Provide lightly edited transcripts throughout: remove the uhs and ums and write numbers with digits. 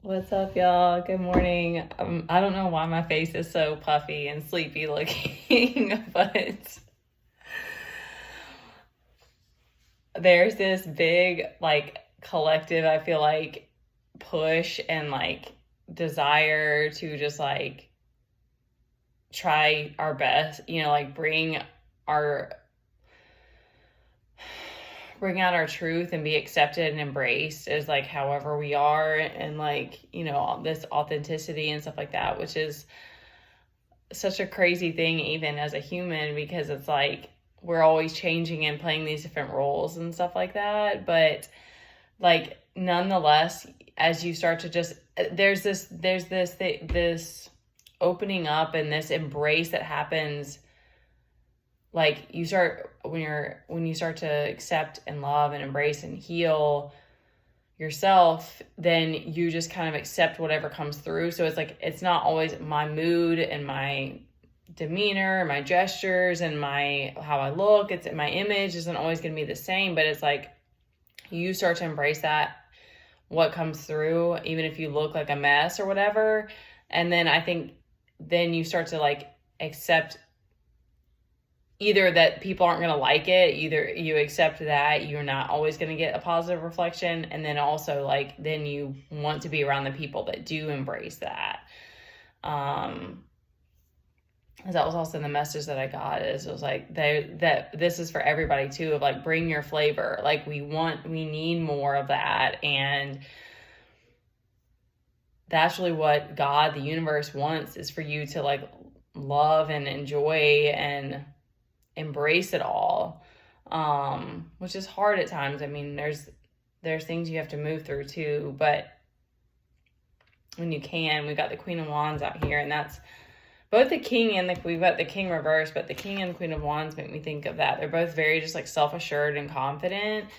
What's up, y'all? Good morning. I don't know why my face is so puffy and sleepy looking, but there's this big, collective, I feel like, push and, desire to just, try our best, our bring out our truth and be accepted and embraced as however we are, and this authenticity and stuff like that, which is such a crazy thing even as a human, because it's like we're always changing and playing these different roles and stuff like that. But nonetheless, as you start to just there's this opening up and this embrace that happens. You start when you start to accept and love and embrace and heal yourself, then you just kind of accept whatever comes through. So it's not always my mood and my demeanor, my gestures, and my how I look. It's my image isn't always going to be the same, but it's like you start to embrace that, what comes through, even if you look like a mess or whatever. And then I think then you start to accept either that people aren't going to like it, either you accept that you're not always going to get a positive reflection, and then also then you want to be around the people that do embrace that. That was also the message that I got, is it was that this is for everybody too, of bring your flavor. We need more of that, and that's really what God, the universe, wants, is for you to love and enjoy and embrace it all, which is hard at times. I mean, there's things you have to move through too, but when you can, we've got the Queen of Wands out here, and that's both the King and we've got the King reversed, but the King and the Queen of Wands make me think of that. They're both very just self-assured and confident,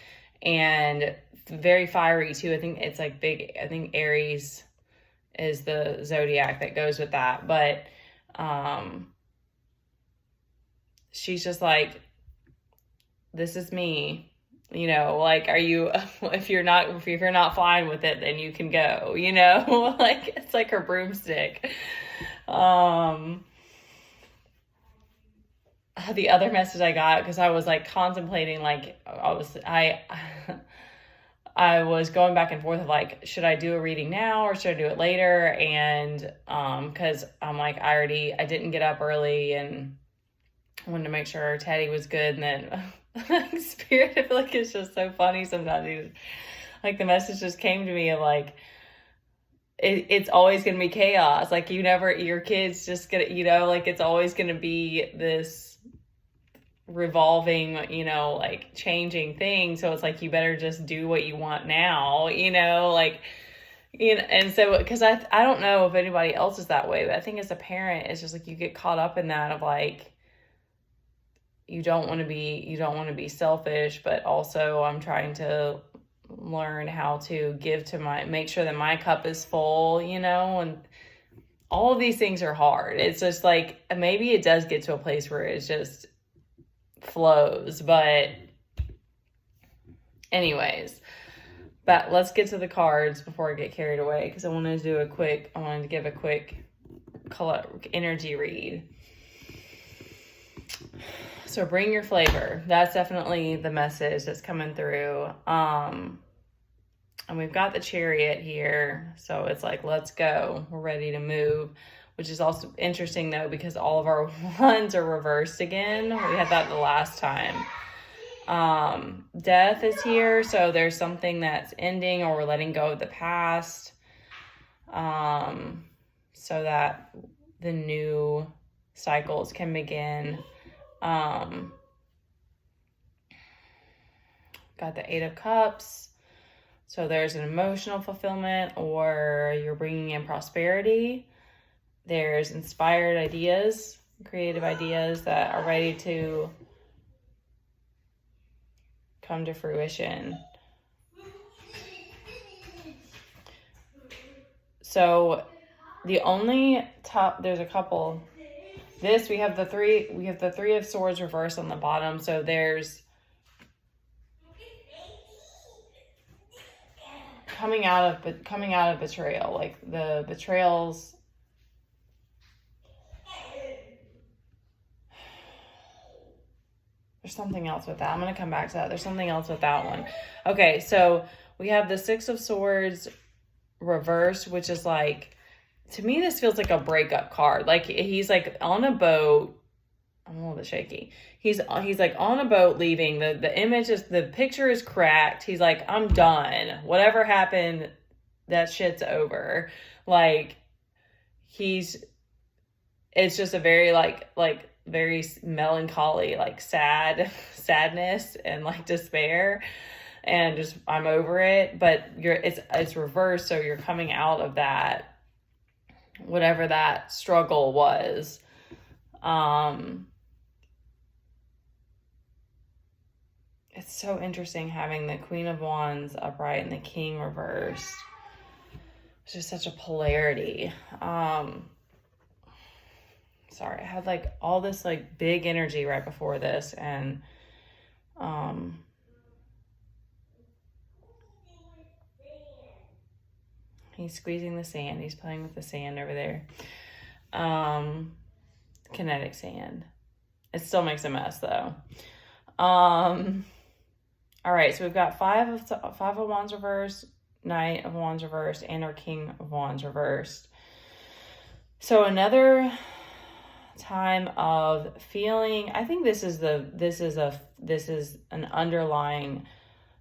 and very fiery too. I think it's big. I think Aries is the zodiac that goes with that, but she's just this is me, are you, if you're not fine with it, then you can go, it's like her broomstick. The other message I got, because I was contemplating, I was going back and forth of should I do a reading now or should I do it later? And because I'm I didn't get up early and wanted to make sure Teddy was good. And then Spirit, I feel it's just so funny sometimes. The message just came to me of it's always going to be chaos. Your kids just gonna, it's always going to be this revolving, changing thing. So it's you better just do what you want now, and so, because I don't know if anybody else is that way, but I think as a parent, it's just you get caught up in that of you don't want to be selfish, but also I'm trying to learn how to give to make sure that my cup is full, and all of these things are hard. It's just maybe it does get to a place where it just flows, but anyways, but let's get to the cards before I get carried away, because I wanted to give a quick color energy read. So bring your flavor. That's definitely the message that's coming through. And we've got the Chariot here. So it's let's go. We're ready to move, which is also interesting though, because all of our ones are reversed again. We had that the last time. Death is here. So there's something that's ending, or we're letting go of the past. So that the new cycles can begin. Got the 8 of Cups. So there's an emotional fulfillment, or you're bringing in prosperity. There's inspired ideas, creative ideas that are ready to come to fruition. So the only there's a couple. We have the Three of Swords reversed on the bottom. So there's coming out of betrayal, like the betrayals. There's something else with that. I'm going to come back to that. There's something else with that one. Okay, so we have the Six of Swords reversed, which is like, to me, this feels like a breakup card. Like he's like on a boat. I'm a little bit shaky. He's like on a boat leaving. The image is, the picture is cracked. He's like, I'm done. Whatever happened, that shit's over. Like it's just a very like very melancholy, like sadness and like despair, and just I'm over it. But it's reversed, so you're coming out of that, whatever that struggle was. It's so interesting having the Queen of Wands upright and the King reversed. It's just such a polarity. Sorry, I had like all this like big energy right before this, and he's squeezing the sand. He's playing with the sand over there. Kinetic sand. It still makes a mess though. All right, so we've got Five of Wands reversed, Knight of Wands reversed, and our King of Wands reversed. So another time of feeling, I think this is an underlying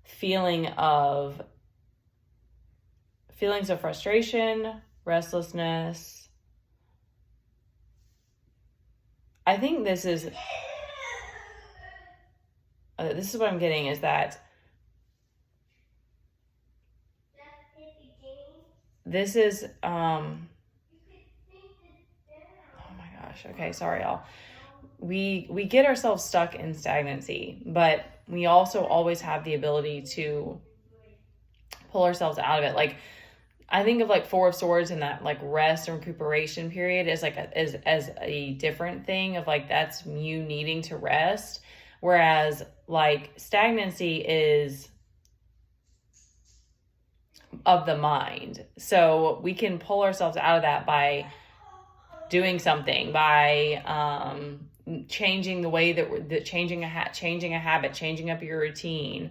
feelings of frustration, restlessness. I think this is what I'm getting, is that this is, oh my gosh. Okay. Sorry, y'all. We get ourselves stuck in stagnancy, but we also always have the ability to pull ourselves out of it. Like, I think of like Four of Swords and that like rest and recuperation period as like as a different thing of like, that's you needing to rest. Whereas like stagnancy is of the mind. So we can pull ourselves out of that by doing something, by changing the way that changing a habit, changing up your routine,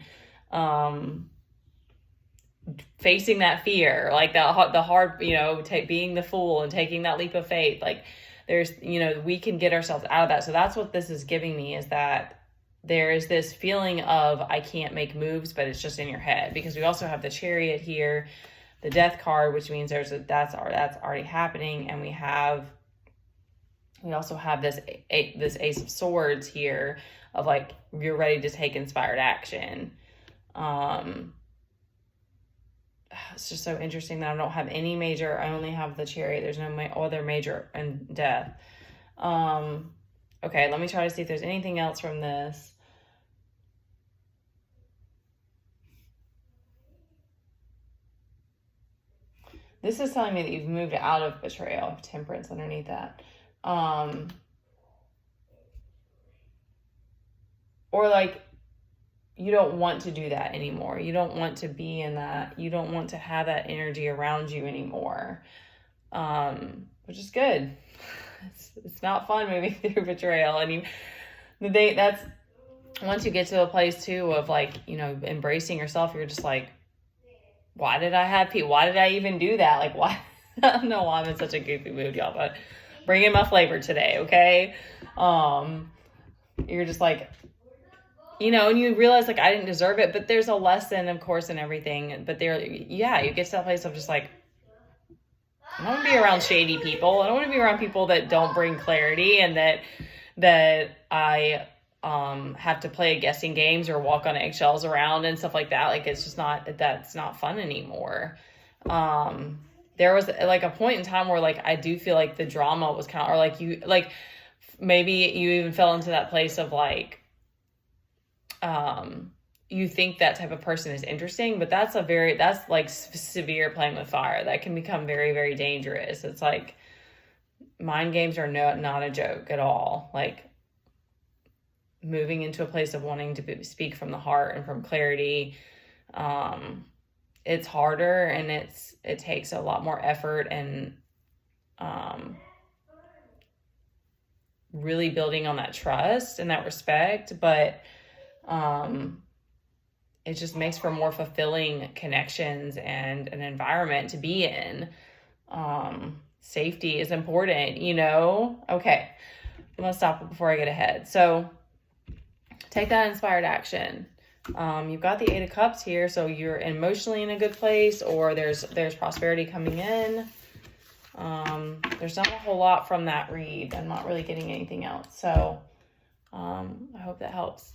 facing that fear, like the hard, being the fool and taking that leap of faith. Like there's, we can get ourselves out of that. So that's what this is giving me, is that there is this feeling of I can't make moves, but it's just in your head, because we also have the Chariot here, the Death card, which means that's already happening. And we also have this Ace of Swords here of like, you're ready to take inspired action. It's just so interesting that I don't have any major. I only have the Chariot. There's no other major and Death. Okay, let me try to see if there's anything else from this. This is telling me that you've moved out of betrayal. Temperance underneath that. Or like, you don't want to do that anymore. You don't want to be in that. You don't want to have that energy around you anymore. Which is good. It's not fun moving through betrayal. And that's once you get to a place too of like, embracing yourself, you're just like, why did I have people? Why did I even do that? Like, why? I don't know why I'm in such a goofy mood, y'all, but bring in my flavor today. Okay. You're just like, and you realize like, I didn't deserve it, but there's a lesson, of course, in everything. But you get to that place of just like, I don't want to be around shady people. I don't want to be around people that don't bring clarity, and that I have to play guessing games or walk on eggshells around and stuff like that. Like, it's just that's not fun anymore. There was like a point in time where like, I do feel like the drama was kind of, or like maybe you even fell into that place of like, you think that type of person is interesting, but that's like severe playing with fire. That can become very, very dangerous. It's like, mind games are not a joke at all. Like, moving into a place of wanting to speak from the heart and from clarity, it's harder, and it takes a lot more effort, and really building on that trust and that respect, but it just makes for more fulfilling connections and an environment to be in. Safety is important, you know? Okay, I'm gonna stop before I get ahead. So take that inspired action. You've got the Eight of Cups here, so you're emotionally in a good place, or there's prosperity coming in. There's not a whole lot from that read. I'm not really getting anything else. So I hope that helps.